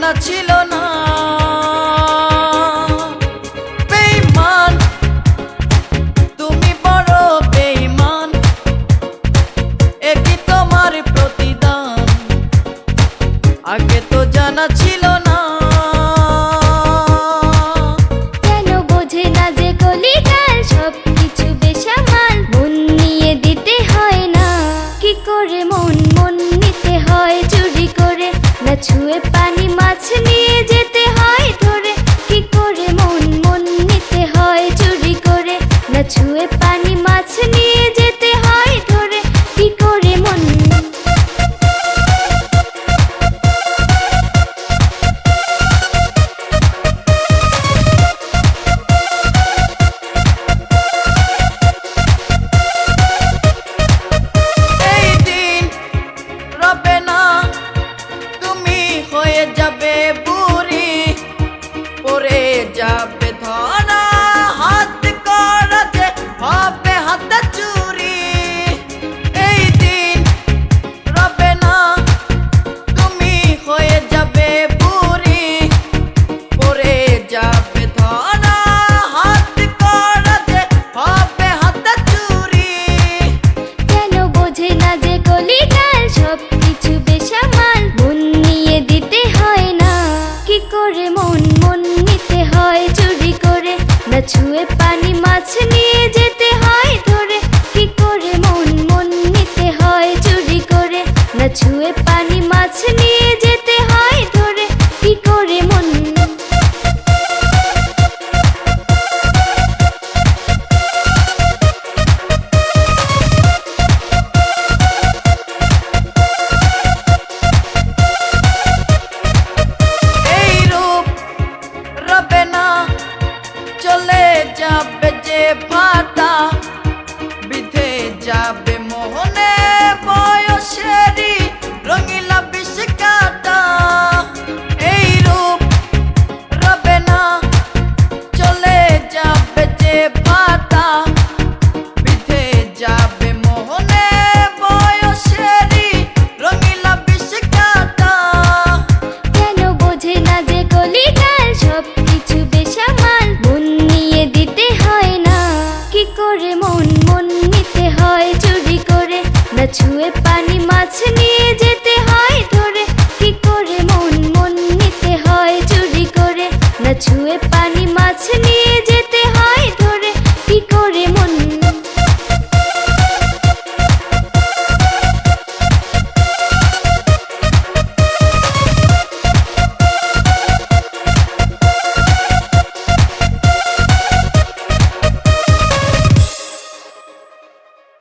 জানা ছিল না। বেঈমান তুমি বড় বেঈমান, একই তোমার প্রতিদান, আগে তো জানা ছিল না। কেন বোঝে না যে কলিকাল সবকিছু বেসামাল, মন নিয়ে দিতে হয় না। কি করে মন মন নিতে হয় চুরি করে, না ছুঁয়ে পানি মাছ নিয়ে যেতে হয় ধরে। কি করে মন মন নিতে হয় চুরি করে, না ছুঁয়ে পানি মাছ নিয়ে যেতে হয় ধরে। কি করে মন এই দিন রবে না, তুমি হয়ে যাবে বুড়ি, পড়ে যাবে ধরা, হাত করা যে হবে হাতে চুরি। এই দিন রবে না, তুমি হয়ে যাবে বুড়ি, পড়ে যাবে ধরা, হাত করা যে হবে হাতে চুরি। কেন বোঝে না যে কলিকাল সবকিছু বেসামাল, মন নিয়ে দিতে হয় না। কি করে মন মন নিতে হয় চুরি করে, না ছুঁয়ে পানি